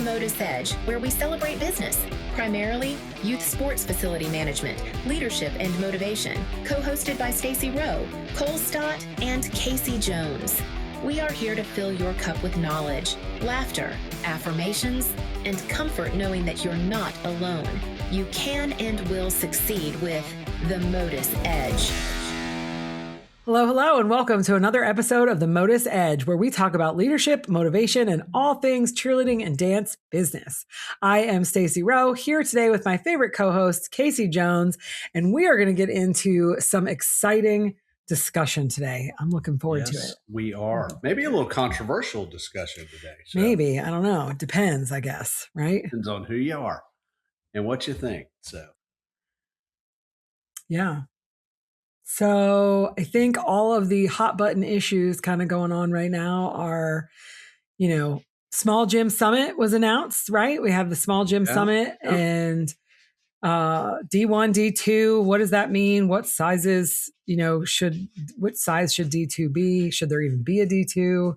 MotUS Edge, where we celebrate business, primarily youth sports facility management, leadership, and motivation, co-hosted by Stacy Rowe, Cole Stott, and Casey Jones. We are here to fill your cup with knowledge, laughter, affirmations, and comfort knowing that you're not alone. You can and will succeed with the MotUS Edge. Hello, and welcome to another episode of the MotUS Edge, where we talk about leadership, motivation, and all things cheerleading and dance business. I am Stacy Rowe, here today with my favorite co-host, Casey Jones, and we are going to get into some exciting discussion today. I'm looking forward to it. We are. Maybe a little controversial discussion today. So. Maybe. I don't know. It depends, I guess, right? Depends on who you are and what you think. Yeah. So I think all of the hot button issues kind of going on right now are, Small Gym Summit was announced, right? We have the Small Gym Summit and D1, D2. What does that mean? What sizes, what size should D2 be? Should there even be a D2?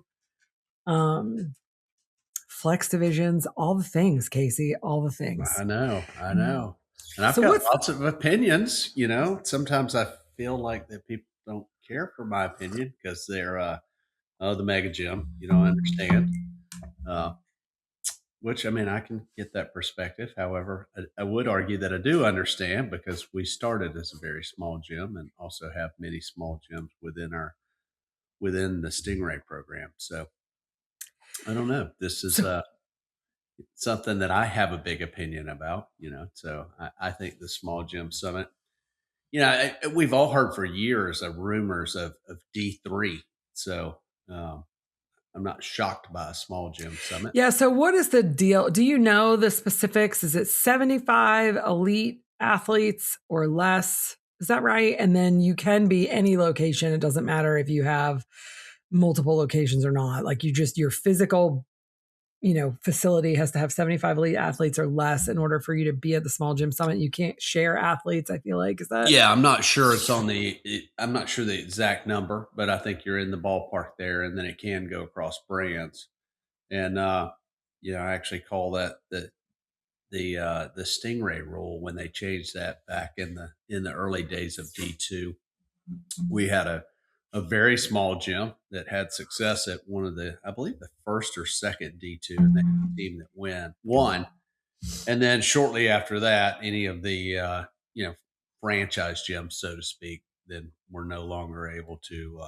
Flex divisions, all the things, Casey, all the things. I know. And I've got lots of opinions, sometimes I feel like that people don't care for my opinion because they're the mega gym, understand. Which, I can get that perspective. However, I would argue that I do understand because we started as a very small gym and also have many small gyms within the Stingray program. So I don't know. This is something that I have a big opinion about, so I think the Small Gym Summit, we've all heard for years of rumors of D3. So I'm not shocked by a Small Gym Summit. Yeah. So what is the deal? Do you know the specifics? Is it 75 elite athletes or less? Is that right? And then you can be any location. It doesn't matter if you have multiple locations or not. Like your physical facility has to have 75 elite athletes or less in order for you to be at the Small Gym Summit. You can't share athletes, I feel like. Is that? Yeah, I'm not sure I'm not sure the exact number, but I think you're in the ballpark there, and then it can go across brands. And, I actually call that the Stingray rule when they changed that back in the early days of D2. We had a very small gym that had success at one of I believe the first or second D2, and they had a team that won. And then shortly after that, any of the, franchise gyms, so to speak, then were no longer able to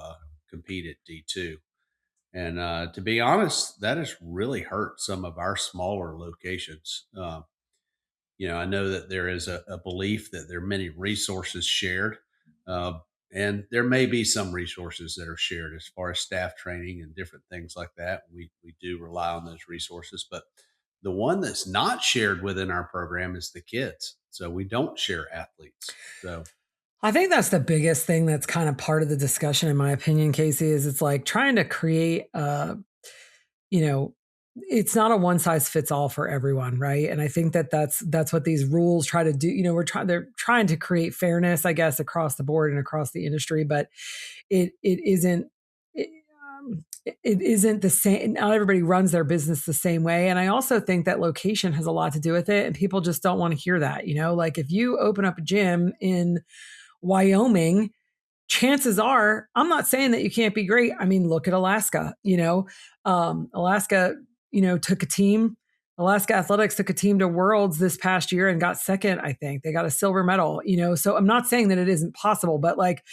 compete at D2. And to be honest, that has really hurt some of our smaller locations. I know that there is a belief that there are many resources shared. And there may be some resources that are shared as far as staff training and different things like that. We do rely on those resources, but the one that's not shared within our program is the kids. So we don't share athletes. So I think that's the biggest thing that's kind of part of the discussion, in my opinion, Casey, is it's like trying to create, it's not a one size fits all for everyone. Right. And I think that's what these rules try to do. They're trying to create fairness, I guess, across the board and across the industry, but it isn't the same. Not everybody runs their business the same way. And I also think that location has a lot to do with it. And people just don't want to hear that, like if you open up a gym in Wyoming, chances are, I'm not saying that you can't be great. Look at Alaska, Alaska, took a team. Alaska Athletics took a team to Worlds this past year and got second. I think they got a silver medal, so I'm not saying that it isn't possible, but like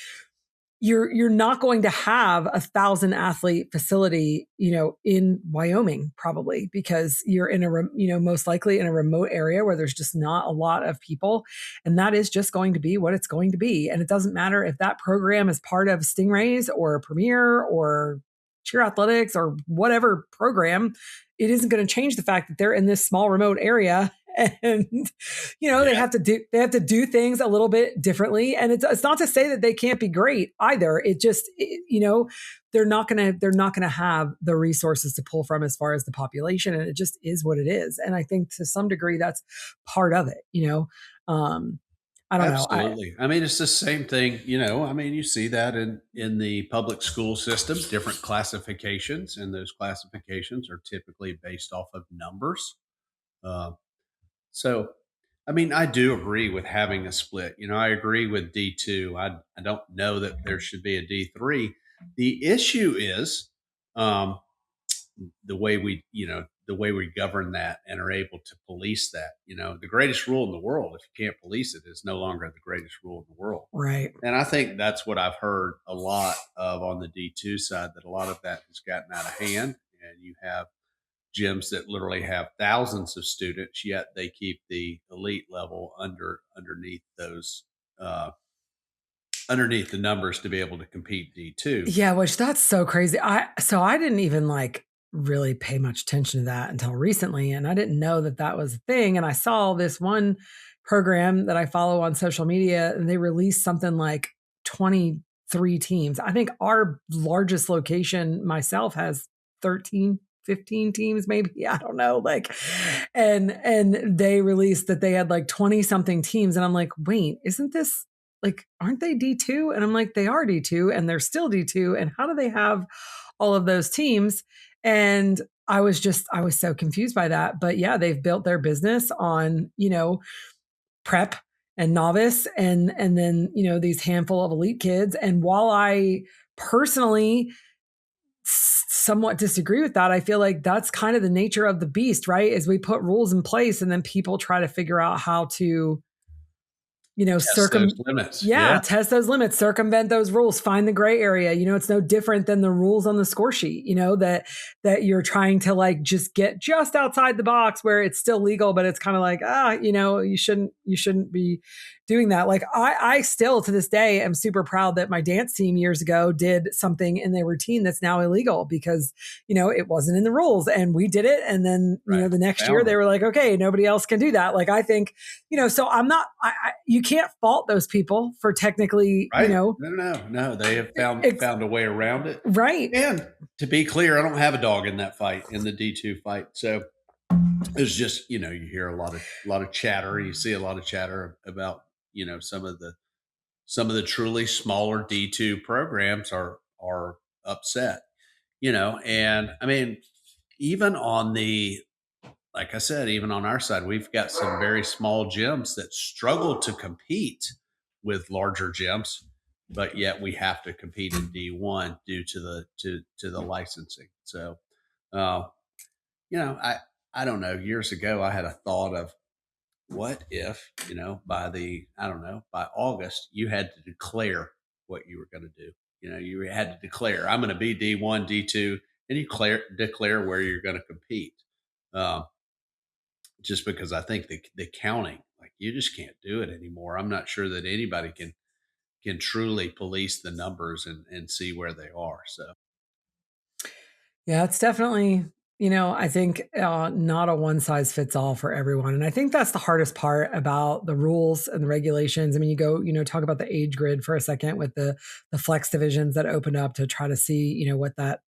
you're not going to have 1,000 athlete facility, in Wyoming, probably because you're in most likely in a remote area where there's just not a lot of people. And that is just going to be what it's going to be. And it doesn't matter if that program is part of Stingrays or Premier or Cheer Athletics or whatever program. It isn't going to change the fact that they're in this small remote area. And, they have to do things a little bit differently. And it's not to say that they can't be great either. It just, they're not going to have the resources to pull from as far as the population. And it just is what it is. And I think to some degree that's part of it, I don't know. Absolutely. It's the same thing, you see that in the public school system, different classifications, and those classifications are typically based off of numbers. So, I mean, I do agree with having a split. I agree with D2. I don't know that there should be a D3. The issue is um, the way we govern that and are able to police that. The greatest rule in the world, if you can't police it, is no longer the greatest rule in the world. Right. And I think that's what I've heard a lot of on the D2 side, that a lot of that has gotten out of hand. And you have gyms that literally have thousands of students, yet they keep the elite level underneath those underneath the numbers to be able to compete D2. Yeah, which that's so crazy. I didn't even really pay much attention to that until recently, and I didn't know that that was a thing. And I saw this one program that I follow on social media, and they released something like 23 teams. I think our largest location myself has 13, 15 teams, maybe. I don't know. And they released that they had 20 something teams. And I'm like, wait, isn't this aren't they D2? And I'm like, they are D2 and they're still D2. And how do they have all of those teams? And I was so confused by that. But yeah, they've built their business on, prep and novice and then, these handful of elite kids. And while I personally somewhat disagree with that, I feel like that's kind of the nature of the beast, right? Is we put rules in place and then people try to figure out how to Test those limits. Test those limits, circumvent those rules, find the gray area. It's no different than the rules on the score sheet, that you're trying to just get just outside the box where it's still legal, but it's kind of you shouldn't be doing that. I still to this day am super proud that my dance team years ago did something in their routine that's now illegal because, it wasn't in the rules and we did it. And then, the next year they were like, okay, nobody else can do that. I think, so I'm not, you can't fault those people for technically, right. No. They have found a way around it. Right. And to be clear, I don't have a dog in that fight, in the D2 fight. So it's just, you hear a lot of chatter. You see a lot of chatter about, some of the truly smaller D2 programs are upset, and I mean, even on like I said, even on our side, we've got some very small gyms that struggle to compete with larger gyms, but yet we have to compete in D1 due to the licensing. So, I don't know. Years ago, I had a thought of, what if, by August, you had to declare what you were going to do. You had to declare, I'm going to be D1, D2, and you declare where you're going to compete. Just because I think the counting, you just can't do it anymore. I'm not sure that anybody can truly police the numbers and see where they are. So, yeah, it's definitely, I think not a one size fits all for everyone. And I think that's the hardest part about the rules and the regulations. I mean, you go, talk about the age grid for a second with the flex divisions that opened up to try to see, what that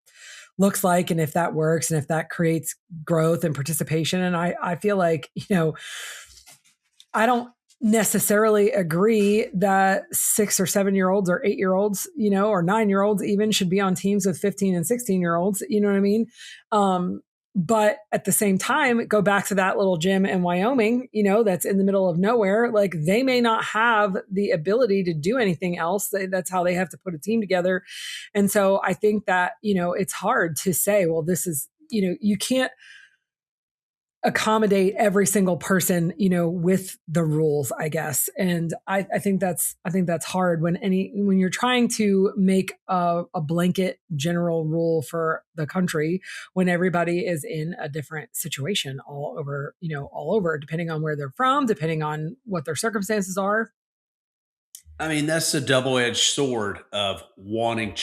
looks like and if that works and if that creates growth and participation. And I feel like, I don't necessarily agree that 6 or 7 year olds or 8-year-olds, or 9-year-olds even should be on teams with 15 and 16-year-olds. You know what I mean? But at the same time, go back to that little gym in Wyoming, that's in the middle of nowhere. They may not have the ability to do anything else. That's how they have to put a team together. And so I think that, it's hard to say, well, this is, you can't accommodate every single person, with the rules, I guess. And I think that's hard when you're trying to make a blanket general rule for the country when everybody is in a different situation all over, depending on where they're from, depending on what their circumstances are. I mean, that's the double-edged sword of wanting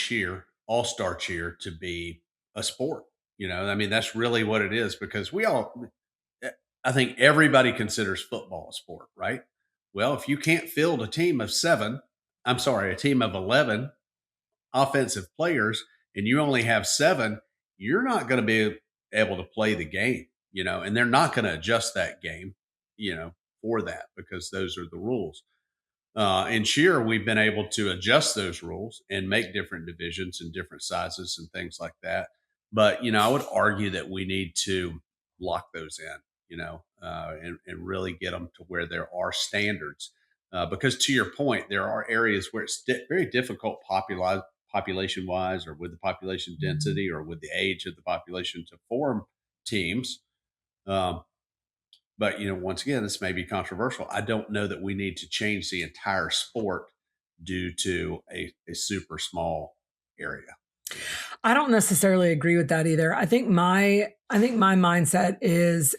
all-star cheer to be a sport. I mean, that's really what it is, because I think everybody considers football a sport, right? Well, if you can't field a team of 11 offensive players, and you only have 7, you're not going to be able to play the game, and they're not going to adjust that game, for that, because those are the rules. In cheer, we've been able to adjust those rules and make different divisions and different sizes and things like that. But, I would argue that we need to lock those in. and really get them to where there are standards. Because to your point, there are areas where it's very difficult population wise, or with the population density, or with the age of the population, to form teams. Um, but once again, this may be controversial. I don't know that we need to change the entire sport due to a super small area. I don't necessarily agree with that either. I think my mindset is,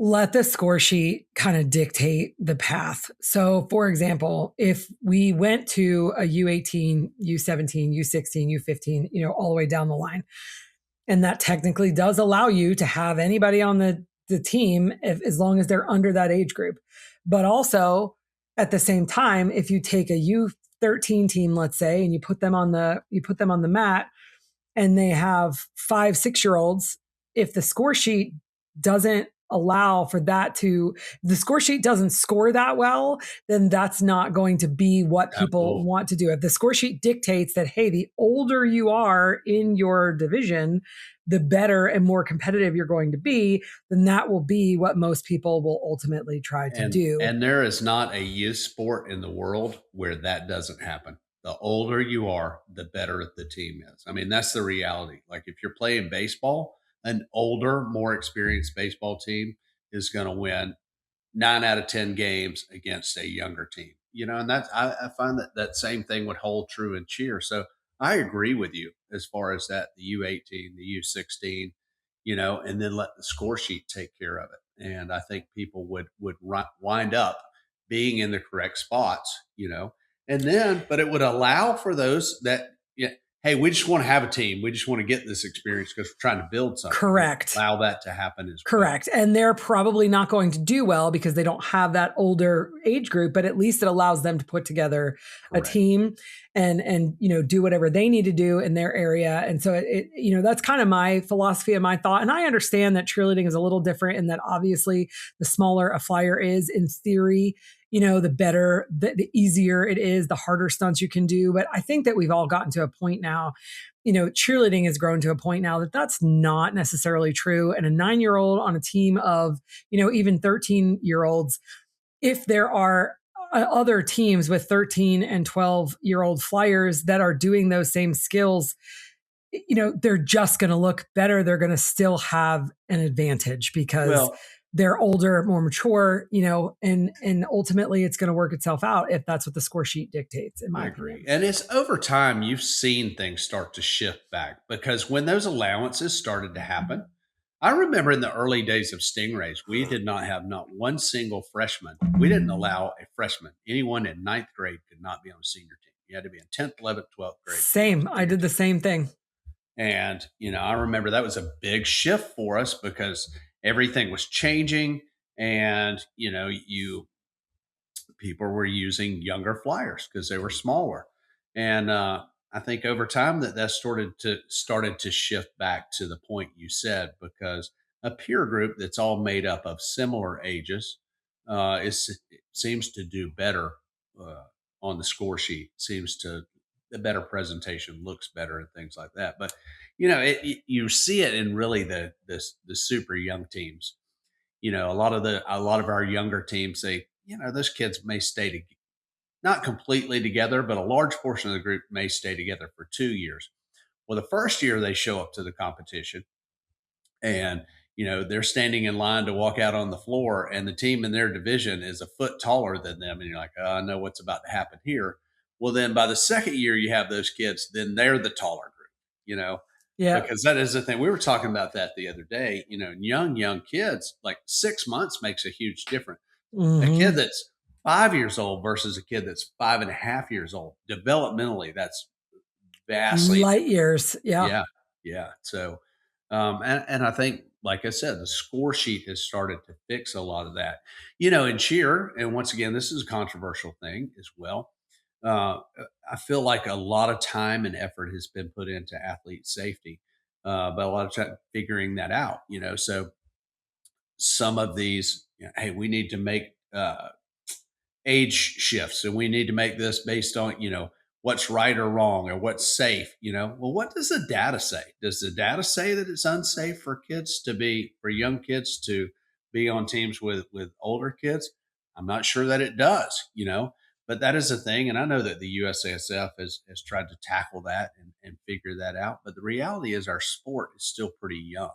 let the score sheet kind of dictate the path. So, for example, if we went to a U18, U17, U16, U15, all the way down the line, and that technically does allow you to have anybody on the team as long as they're under that age group. But also, at the same time, if you take a U13 team, let's say, and you put them on the mat, and they have 5-6-year-olds, if the score sheet doesn't allow for that the score sheet doesn't score that well, then that's not going to be what people want to do. If the score sheet dictates that, hey, the older you are in your division, the better and more competitive you're going to be, then that will be what most people will ultimately try to do. And there is not a youth sport in the world where that doesn't happen. The older you are, the better the team is. I mean, that's the reality. Like if you're playing baseball, an older, more experienced baseball team is going to win 9 out of 10 games against a younger team. And that's, I find that same thing would hold true in cheer. So I agree with you as far as that, the U18, the U16, and then let the score sheet take care of it. And I think people would wind up being in the correct spots, and then, but it would allow for those that, hey, we just want to have a team. We just want to get this experience because we're trying to build something. Correct. Allow that to happen as Correct. well. And they're probably not going to do well because they don't have that older age group, but at least it allows them to put together a team and do whatever they need to do in their area. And so that's kind of my philosophy and my thought. And I understand that cheerleading is a little different in that obviously the smaller a flyer is, in theory, the better, the easier it is, the harder stunts you can do. But I think that we've all gotten to a point now, cheerleading has grown to a point now that that's not necessarily true. And a 9-year-old on a team of, even 13-year-olds, if there are other teams with 13 and 12-year-old flyers that are doing those same skills, they're just going to look better. They're going to still have an advantage because they're older, more mature, and ultimately it's going to work itself out if that's what the score sheet dictates, in my opinion. And it's over time, you've seen things start to shift back because when those allowances started to happen, I remember in the early days of Stingrays, we did not have not one single freshman. We didn't allow a freshman. Anyone in 9th grade could not be on a senior team. You had to be in 10th, 11th, 12th grade. Same. I did the same thing. And, I remember that was a big shift for us because everything was changing and, people were using younger flyers because they were smaller. And I think over time that started to shift back to the point you said, because a peer group that's all made up of similar ages seems to do better on the score sheet. The better presentation looks better and things like that. But you see it in really the super young teams. A lot of our younger teams, those kids may stay not completely together, but a large portion of the group may stay together for 2 years. Well, the first year they show up to the competition and, they're standing in line to walk out on the floor and the team in their division is a foot taller than them. And you're like, oh, I know what's about to happen here. Well, then by the second year you have those kids, then they're the taller group, Yeah. Because that is the thing. We were talking about that the other day, young kids, like 6 months makes a huge difference. Mm-hmm. A kid that's 5 years old versus a kid that's 5.5 years old, developmentally, that's vastly light years. Yeah. So, and I think, like I said, the score sheet has started to fix a lot of that, in cheer. And once again, this is a controversial thing as well. I feel like a lot of time and effort has been put into athlete safety, but a lot of time figuring that out, so some of these, hey, we need to make age shifts and we need to make this based on, what's right or wrong or what's safe, well, what does the data say? Does the data say that it's unsafe for young kids to be on teams with older kids? I'm not sure that it does, but that is a thing. And I know that the USASF has tried to tackle that and figure that out. But the reality is our sport is still pretty young,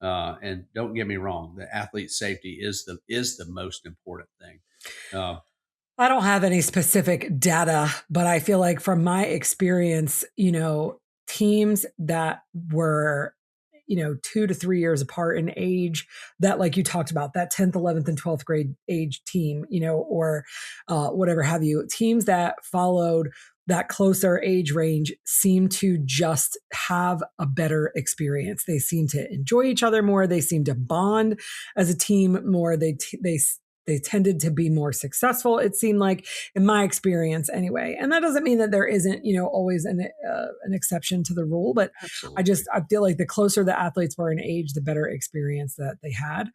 and don't get me wrong, the athlete safety is the most important thing. I don't have any specific data, but I feel like from my experience, teams that were, 2 to 3 years apart in age, that like you talked about, that 10th, 11th, and 12th grade age team, or whatever have you, teams that followed that closer age range seem to just have a better experience. They seem to enjoy each other more. They seem to bond as a team more. They tended to be more successful, it seemed like, in my experience anyway. And that doesn't mean that there isn't, always an exception to the rule, but Absolutely. I feel like the closer the athletes were in age, the better experience that they had,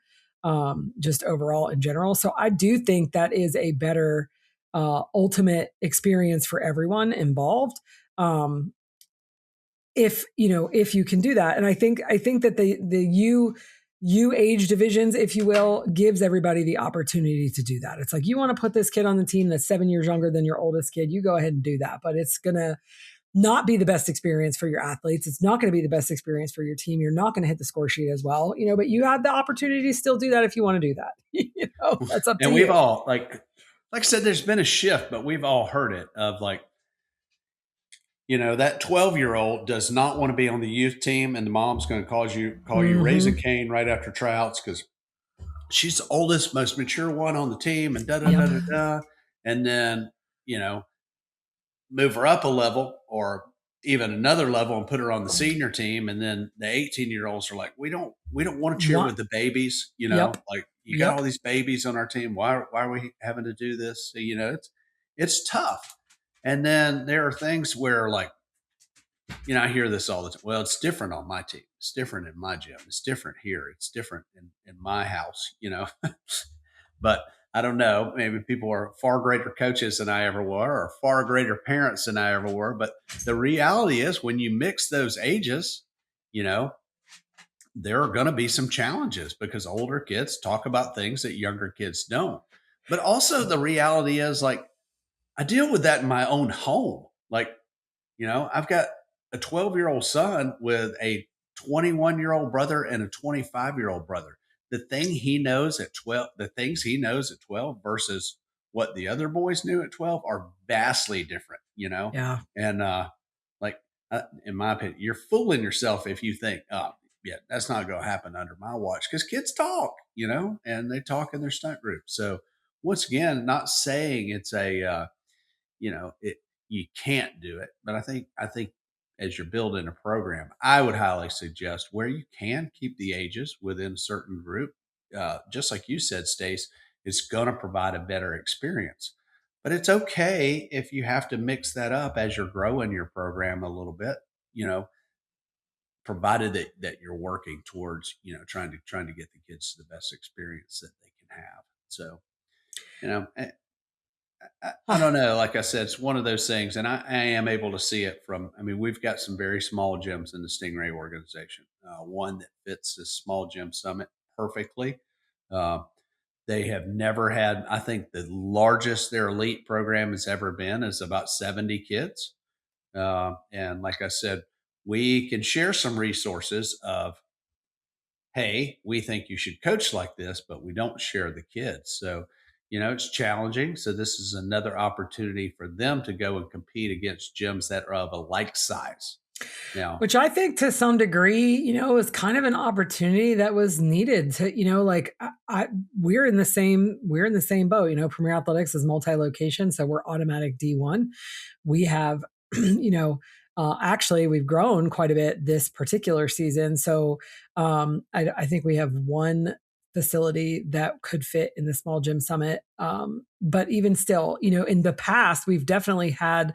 just overall in general. So I do think that is a better ultimate experience for everyone involved. If you can do that. And I think that the you age divisions, if you will, gives everybody the opportunity to do that. It's like, you want to put this kid on the team that's 7 years younger than your oldest kid, you go ahead and do that. But it's going to not be the best experience for your athletes. It's not going to be the best experience for your team. You're not going to hit the score sheet as well, but you have the opportunity to still do that if you want to do that. That's up to you. And we've all, like I said, there's been a shift, but we've all heard it of like, that 12-year-old does not want to be on the youth team, and the mom's going to call you Raising Cane right after tryouts because she's the oldest, most mature one on the team, and and then move her up a level or even another level and put her on the senior team, and then the 18-year-olds are like, we don't want to cheer with the babies, like you got all these babies on our team. Why are we having to do this? So, it's tough. And then there are things where, like, I hear this all the time. Well, it's different on my team. It's different in my gym. It's different here. It's different in my house, But I don't know. Maybe people are far greater coaches than I ever were, or far greater parents than I ever were. But the reality is, when you mix those ages, there are going to be some challenges because older kids talk about things that younger kids don't. But also the reality is, like, I deal with that in my own home. Like, I've got a 12-year-old son with a 21-year-old brother and a 25-year-old brother. The things he knows at 12 versus what the other boys knew at 12 are vastly different, Yeah. And in my opinion, you're fooling yourself if you think, oh, yeah, that's not going to happen under my watch, because kids talk, and they talk in their stunt group. So once again, not saying it's you can't do it, but I think as you're building a program, I would highly suggest where you can keep the ages within a certain group. Just like you said, Stace, it's going to provide a better experience. But it's okay if you have to mix that up as you're growing your program a little bit, provided that you're working towards, trying to get the kids to the best experience that they can have. So, I don't know. Like I said, it's one of those things, and I am able to see it from. I mean, we've got some very small gyms in the Stingray organization. One that fits this small gym summit perfectly. Uh, they have never had. I think the largest their elite program has ever been is about 70 kids. And like I said, we can share some resources of, hey, we think you should coach like this, but we don't share the kids. So, it's challenging. So this is another opportunity for them to go and compete against gyms that are of a like size. Now, which I think to some degree, is kind of an opportunity that was needed to, like we're in the same boat. Premier Athletics is multi-location, so we're automatic D1. We have, actually we've grown quite a bit this particular season. So I think we have one facility that could fit in the small gym summit. But even still, in the past, we've definitely had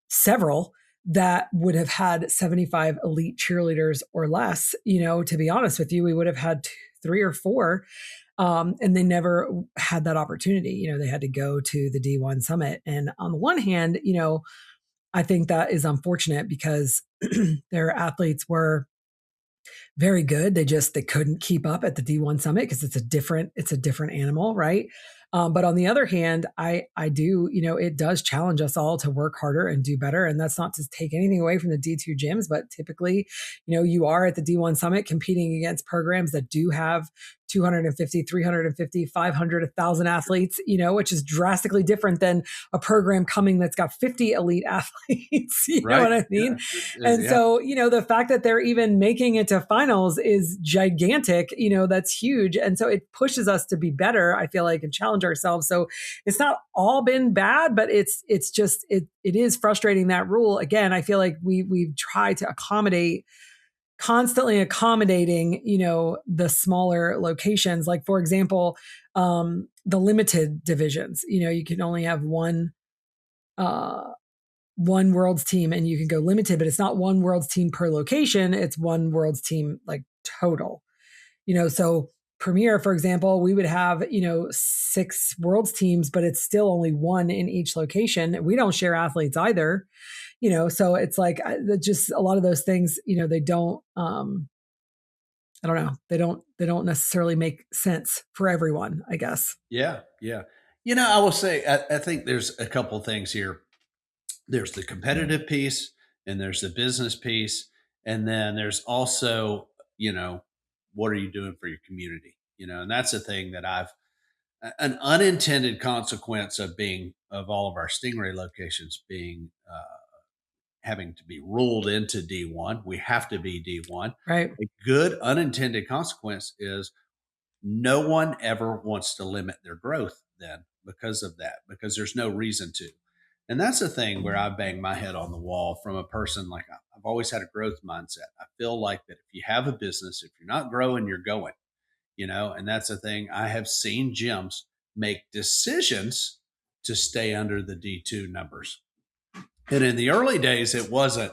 several that would have had 75 elite cheerleaders or less. To be honest with you, we would have had 3 or 4. And they never had that opportunity. They had to go to the D1 summit. And on the one hand, I think that is unfortunate because their athletes were very good. They couldn't keep up at the D1 summit because it's a different animal, right? But on the other hand, I do, it does challenge us all to work harder and do better. And that's not to take anything away from the D2 gyms, but typically, you are at the D1 summit competing against programs that do have 250, 350, 500, 1,000 athletes, which is drastically different than a program coming that's got 50 elite athletes. You know what I mean? Yeah. And so, the fact that they're even making it to finals is gigantic, that's huge. And so it pushes us to be better, I feel like, and challenge ourselves. So it's not all been bad, but it's just, it is frustrating, that rule. Again, I feel like we've tried to constantly accommodating, the smaller locations. Like, for example, the limited divisions, you can only have one world's team, and you can go limited, but it's not one world's team per location. It's one world's team, like, total, so Premier, for example, we would have, 6 world's teams, but it's still only one in each location. We don't share athletes either, so it's like, just a lot of those things, they don't, I don't know. They don't necessarily make sense for everyone, I guess. Yeah. Yeah. I will say, I think there's a couple things here. There's the competitive piece, and there's the business piece. And then there's also, what are you doing for your community? And that's the thing that an unintended consequence of all of our Stingray locations being, having to be ruled into D1. We have to be D1. Right. A good unintended consequence is no one ever wants to limit their growth then because of that, because there's no reason to. And that's the thing where I bang my head on the wall from a person. Like, I've always had a growth mindset. I feel like that if you have a business, if you're not growing, you're going, and that's the thing. I have seen gyms make decisions to stay under the D2 numbers. And in the early days, it wasn't,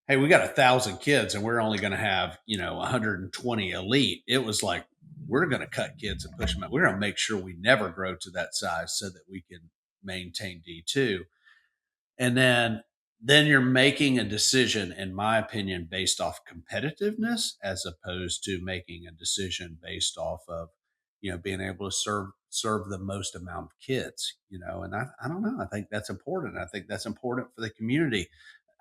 hey, we got 1,000 kids and we're only going to have, 120 elite. It was like, we're going to cut kids and push them out. We're going to make sure we never grow to that size so that we can maintain D2. And then you're making a decision, in my opinion, based off competitiveness, as opposed to making a decision based off of, being able to serve the most amount of kids, and I don't know. I think that's important. I think that's important for the community.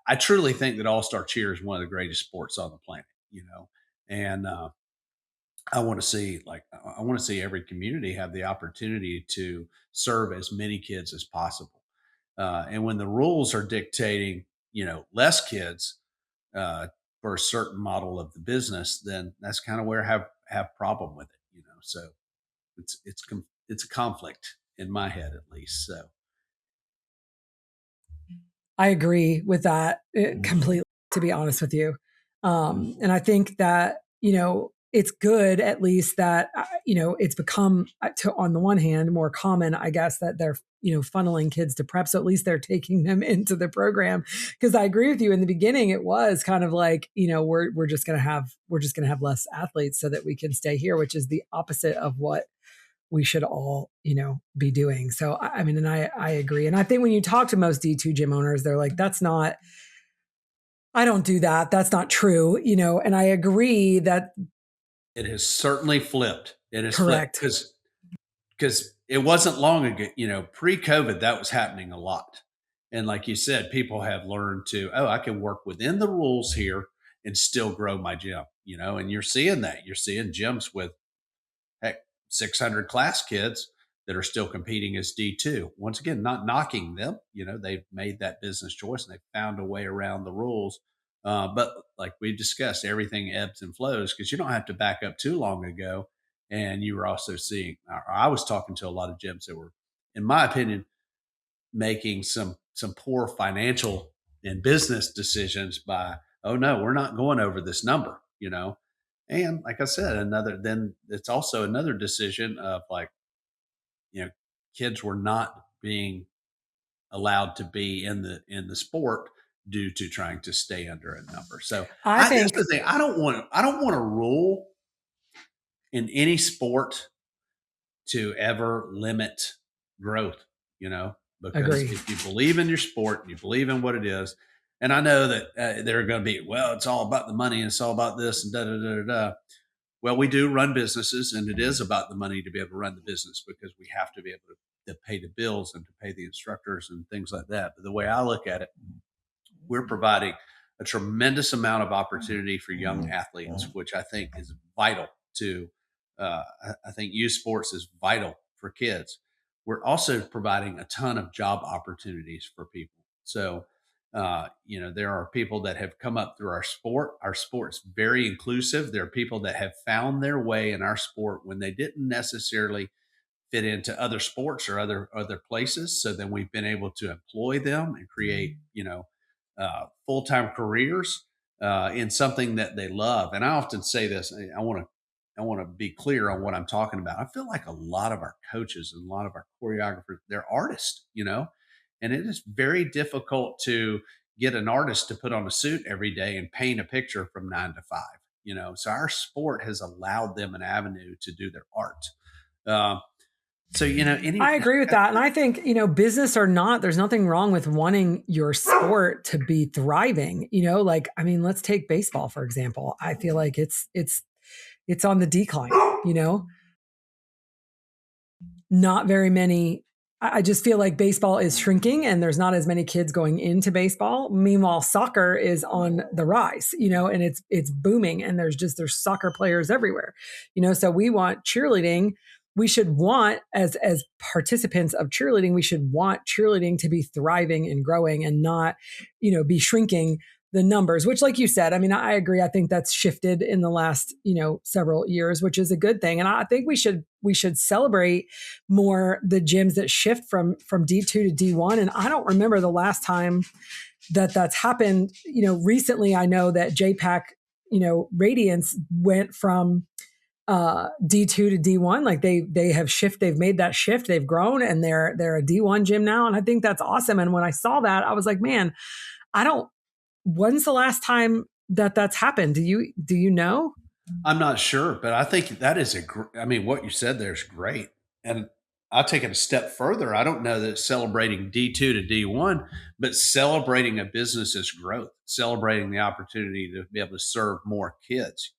I truly think that All-Star Cheer is one of the greatest sports on the planet, and I want to see every community have the opportunity to serve as many kids as possible. And when the rules are dictating, less kids for a certain model of the business, then that's kind of where I have problem with it, So it's a conflict in my head, at least. So I agree with that completely, to be honest with you. And I think that, it's good, at least, that, it's become, on the one hand, more common, I guess, that they're, funneling kids to prep. So at least they're taking them into the program. Because I agree with you, in the beginning, it was kind of like, we're just going to have less athletes so that we can stay here, which is the opposite of what we should all, be doing. So, I mean, and I agree. And I think when you talk to most D2 gym owners, they're like, I don't do that. That's not true, and I agree that it has certainly flipped. It is correct. Because it wasn't long ago, pre-COVID, that was happening a lot. And like you said, people have learned I can work within the rules here and still grow my gym, and you're seeing that. You're seeing gyms with, heck, 600 class kids that are still competing as D2. Once again, not knocking them. They've made that business choice and they've found a way around the rules. But like we discussed, everything ebbs and flows, because you don't have to back up too long ago. And you were also seeing, or I was talking to a lot of gyms that were, in my opinion, making some poor financial and business decisions by, oh no, we're not going over this number, And like I said, then it's also another decision of, like, kids were not being allowed to be in the sport due to trying to stay under a number. So I think that's the thing. I don't want to rule in any sport to ever limit growth, because Agree. if you believe in your sport, you believe in what it is. And I know that they're going to be, well, it's all about the money and it's all about this and da da da da da. Well, we do run businesses, and it is about the money to be able to run the business because we have to be able to pay the bills and to pay the instructors and things like that. But the way I look at it, we're providing a tremendous amount of opportunity for young athletes, which I think is vital to. I think youth sports is vital for kids. We're also providing a ton of job opportunities for people. So, there are people that have come up through our sport. Our sport's very inclusive. There are people that have found their way in our sport when they didn't necessarily fit into other sports or other places. So then we've been able to employ them and create, full-time careers in something that they love. And I often say this. I want to be clear on what I'm talking about. I feel like a lot of our coaches and a lot of our choreographers, they're artists, and it is very difficult to get an artist to put on a suit every day and paint a picture from 9 to 5. So our sport has allowed them an avenue to do their art. I agree with that. And I think, business or not, there's nothing wrong with wanting your sport to be thriving. Let's take baseball, for example. I feel like it's on the decline, not very many. I just feel like baseball is shrinking and there's not as many kids going into baseball. Meanwhile, soccer is on the rise, and it's booming and there's soccer players everywhere, so we want cheerleading. We should want as participants of cheerleading, we should want cheerleading to be thriving and growing and not, be shrinking the numbers, which, like you said, I agree. I think that's shifted in the last, several years, which is a good thing. And I think we should celebrate more the gyms that shift from D2 to D1. And I don't remember the last time that's happened. Recently, I know that JPAC, Radiance went from D2 to D1. Like they've made that shift. They've grown and they're a D1 gym now. And I think that's awesome. And when I saw that, I was like, man, when's the last time that's happened? Do you know? I'm not sure, but I think that is what you said there is great. And I'll take it a step further. I don't know that it's celebrating D2 to D1, but celebrating a business's growth, celebrating the opportunity to be able to serve more kids,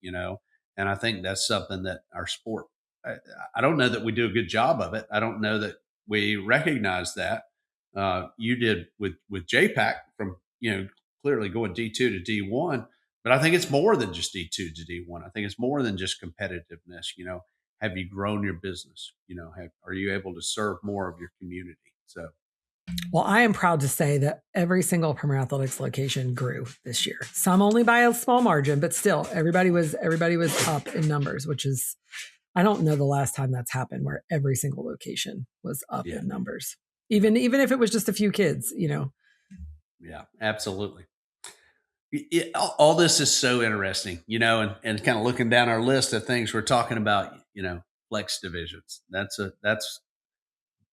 and I think that's something that our sport, I don't know that we do a good job of it. I don't know that we recognize that. You did with JPAC from, clearly going D2 to D1, but I think it's more than just D2 to D1. I think it's more than just competitiveness. Have you grown your business? Are you able to serve more of your community? So, well, I am proud to say that every single Premier Athletics location grew this year. Some only by a small margin, but still, everybody was up in numbers, which is, I don't know the last time that's happened where every single location was up in numbers, even if it was just a few kids. Yeah, absolutely. All this is so interesting, and kind of looking down our list of things we're talking about, flex divisions. That's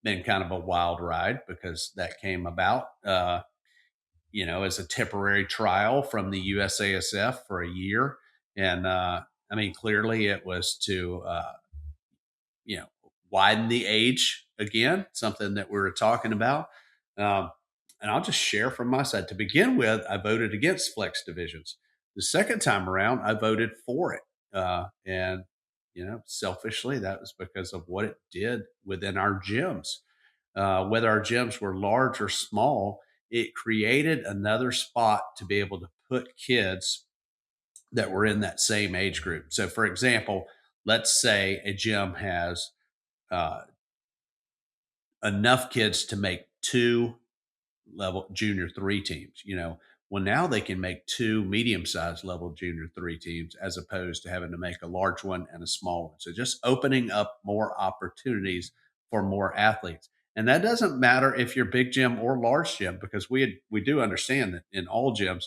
been kind of a wild ride because that came about, as a temporary trial from the USASF for a year. And clearly it was to, widen the age again, something that we were talking about. And I'll just share from my side. To begin with, I voted against flex divisions. The second time around, I voted for it. And, selfishly, that was because of what it did within our gyms. Whether our gyms were large or small, it created another spot to be able to put kids that were in that same age group. So, for example, let's say a gym has enough kids to make 2 level junior 3 teams. Well, now they can make 2 medium-sized level junior 3 teams as opposed to having to make a large one and a small one. So just opening up more opportunities for more athletes. And that doesn't matter if you're big gym or large gym, because we do understand that in all gyms,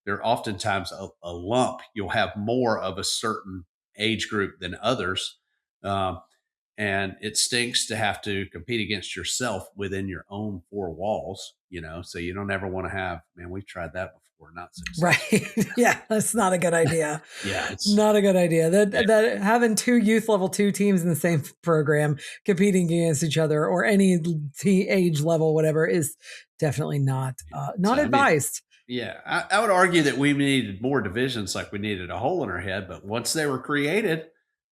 there are oftentimes a lump. You'll have more of a certain age group than others. And it stinks to have to compete against yourself within your own four walls, so you don't ever want to have, man, we've tried that before, not successful. Right. Yeah, that's not a good idea. Yeah, it's not a good idea. That having two youth level 2 teams in the same program competing against each other or any age level, whatever, is definitely not advised. I would argue that we needed more divisions, like we needed a hole in our head. But once they were created,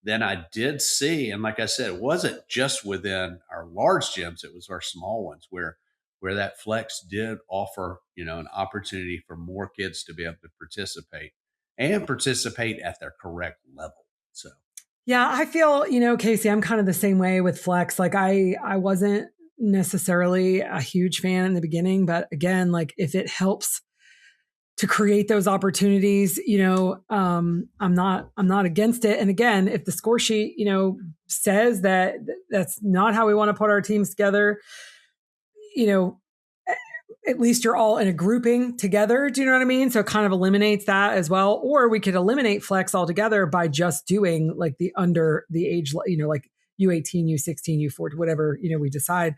then I did see, and like I said, it wasn't just within our large gyms; it was our small ones where that flex did offer, an opportunity for more kids to be able to participate at their correct level. So, yeah, I feel, Casey, I'm kind of the same way with flex. Like I wasn't necessarily a huge fan in the beginning, but again, like if it helps to create those opportunities, I'm not against it. And again, if the score sheet, says that that's not how we want to put our teams together, at least you're all in a grouping together. Do you know what I mean? So it kind of eliminates that as well. Or we could eliminate flex altogether by just doing like the under the age, like U18, U16, U14, whatever, we decide.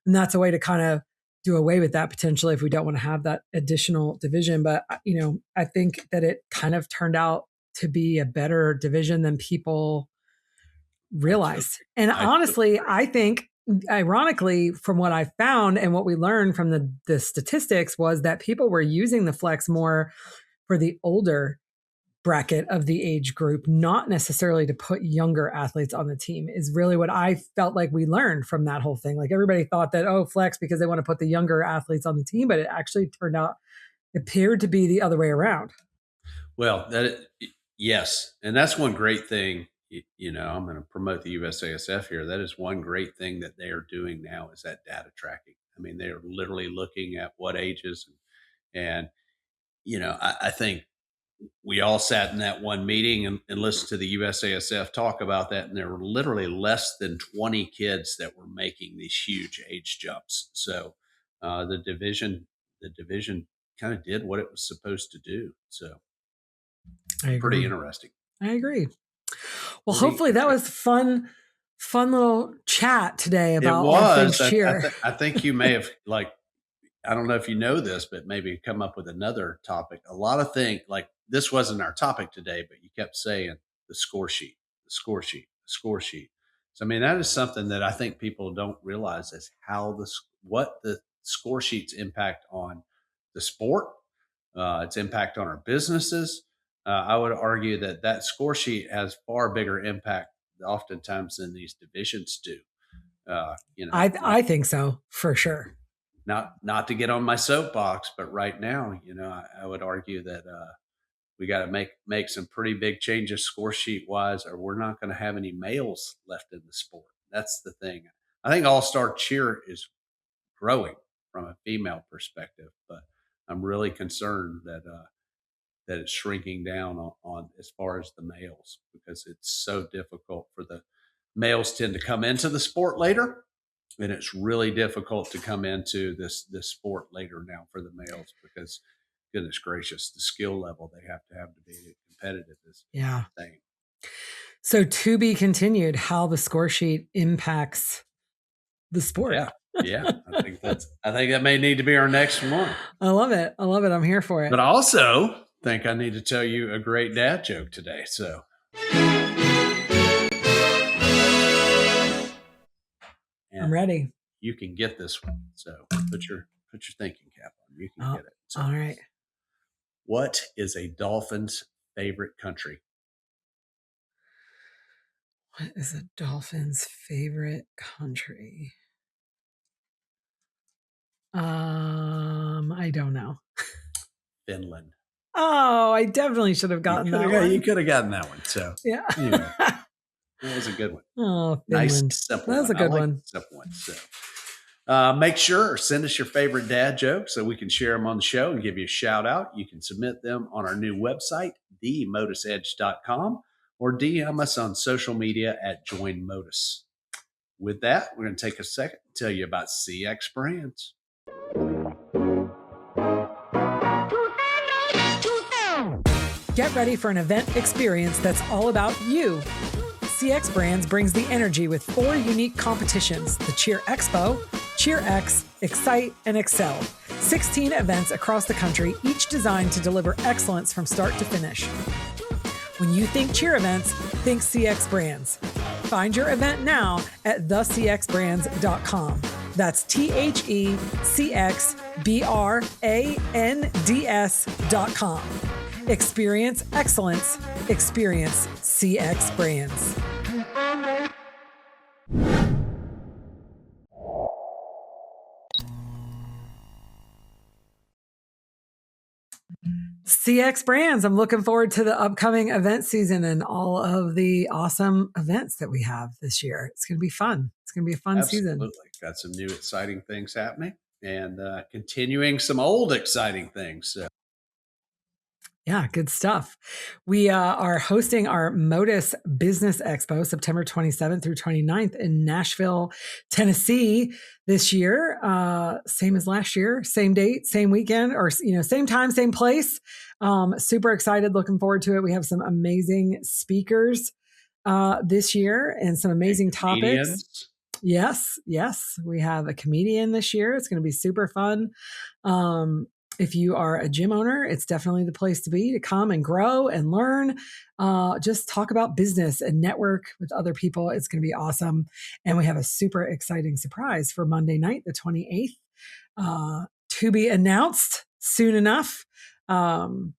And that's a way to kind of do away with that potentially if we don't want to have that additional division. But, I think that it kind of turned out to be a better division than people realized. And honestly, I think, ironically, from what I found and what we learned from the statistics was that people were using the flex more for the older bracket of the age group, not necessarily to put younger athletes on the team, is really what I felt like we learned from that whole thing. Like everybody thought that, flex because they want to put the younger athletes on the team, but it actually appeared to be the other way around. Well, yes. And that's one great thing. I'm going to promote the USASF here. That is one great thing that they are doing now is that data tracking. I mean, they're literally looking at what ages and I think we all sat in that one meeting and listened to the USASF talk about that. And there were literally less than 20 kids that were making these huge age jumps. So the division kind of did what it was supposed to do. So pretty interesting. I agree. Well, hopefully that was fun little chat today about all things cheer. I think you may have I don't know if you know this, but maybe come up with another topic. A lot of things like this wasn't our topic today, but you kept saying the score sheet, the score sheet, the score sheet. So, I mean, that is something that I think people don't realize is what the score sheets impact on the sport, its impact on our businesses. I would argue that score sheet has far bigger impact oftentimes than these divisions do. I think so, for sure. Not to get on my soapbox, but right now, I would argue that we got to make some pretty big changes score sheet wise, or we're not going to have any males left in the sport. That's the thing. I think all-star cheer is growing from a female perspective, but I'm really concerned that it's shrinking down on as far as the males, because it's so difficult for the males tend to come into the sport later. And it's really difficult to come into this sport later now for the males because, goodness gracious, the skill level they have to be competitive is thing. So to be continued, how the score sheet impacts the sport. Yeah. I think that may need to be our next one. I love it. I'm here for it. But I also think I need to tell you a great dad joke today. So. I'm ready. You can get this one. So put your thinking cap on. You can get it. So, all right. What is a dolphin's favorite country? What is a dolphin's favorite country? I don't know. Finland. Oh, I definitely should have gotten that one. You could have gotten that one. So yeah. Anyway. That was a good one. Oh, Finland. Nice, simple. That was a good one. Simple one. So, make sure send us your favorite dad jokes so we can share them on the show and give you a shout out. You can submit them on our new website, themotusedge.com, or DM us on social media at Join Motus. With that, we're going to take a second to tell you about CX Brands. Get ready for an event experience that's all about you. CX Brands brings the energy with 4 unique competitions: the Cheer Expo, Cheer X, Excite, and Excel. 16 events across the country, each designed to deliver excellence from start to finish. When you think cheer events, think CX Brands. Find your event now at thecxbrands.com. That's THECXBRANDS.com. Experience excellence. Experience CX Brands. CX Brands. I'm looking forward to the upcoming event season and all of the awesome events that we have this year. It's going to be fun. It's going to be a fun season. Absolutely. Got some new exciting things happening and continuing some old exciting things. So. Yeah, good stuff. We are hosting our MotUS Business Expo September 27th through 29th in Nashville, Tennessee this year. Same as last year, same date, same weekend, or same time, same place. Super excited, looking forward to it. We have some amazing speakers this year and some amazing topics. Yes. We have a comedian this year. It's going to be super fun. If you are a gym owner, it's definitely the place to be, to come and grow and learn. Just talk about business and network with other people. It's going to be awesome. And we have a super exciting surprise for Monday night, the 28th, to be announced soon enough. And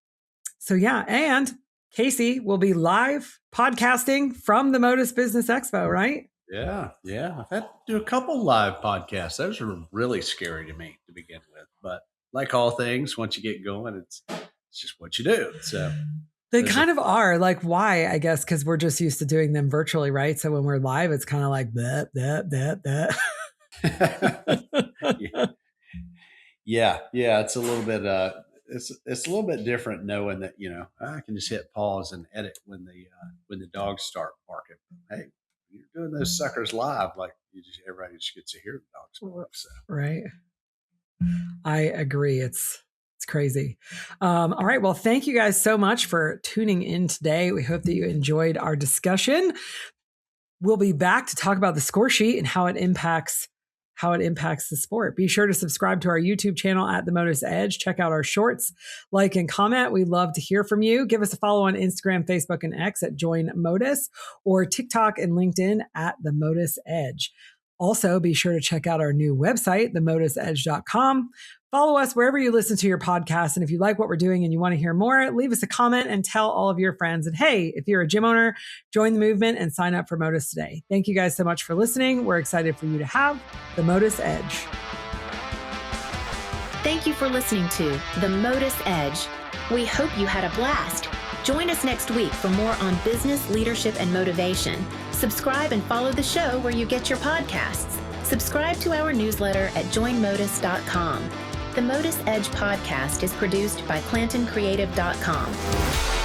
Casey will be live podcasting from the MotUS Business Expo, right? Yeah. I've had to do a couple live podcasts. Those were really scary to me to begin with, but like all things, once you get going, it's just what you do. So they kind of are. Like, why? I guess because we're just used to doing them virtually, right? So when we're live, it's kind of like that. Yeah. It's a little bit. It's a little bit different knowing that I can just hit pause and edit when the dogs start barking. Hey, you're doing those suckers live, like everybody just gets to hear the dogs bark. So. Right. I agree. It's crazy. All right. Well, thank you guys so much for tuning in today. We hope that you enjoyed our discussion. We'll be back to talk about the score sheet and how it impacts the sport. Be sure to subscribe to our YouTube channel at the MotUS Edge. Check out our shorts, like and comment. We'd love to hear from you. Give us a follow on Instagram, Facebook, and X at Join MotUS, or TikTok and LinkedIn at the MotUS Edge. Also, be sure to check out our new website, themotusedge.com. Follow us wherever you listen to your podcast. And if you like what we're doing and you want to hear more, leave us a comment and tell all of your friends. And hey, if you're a gym owner, join the movement and sign up for MotUS today. Thank you guys so much for listening. We're excited for you to have the MotUS Edge. Thank you for listening to the MotUS Edge. We hope you had a blast. Join us next week for more on business, leadership, and motivation. Subscribe and follow the show where you get your podcasts. Subscribe to our newsletter at joinmotus.com. The MotUS Edge podcast is produced by ClantonCreative.com.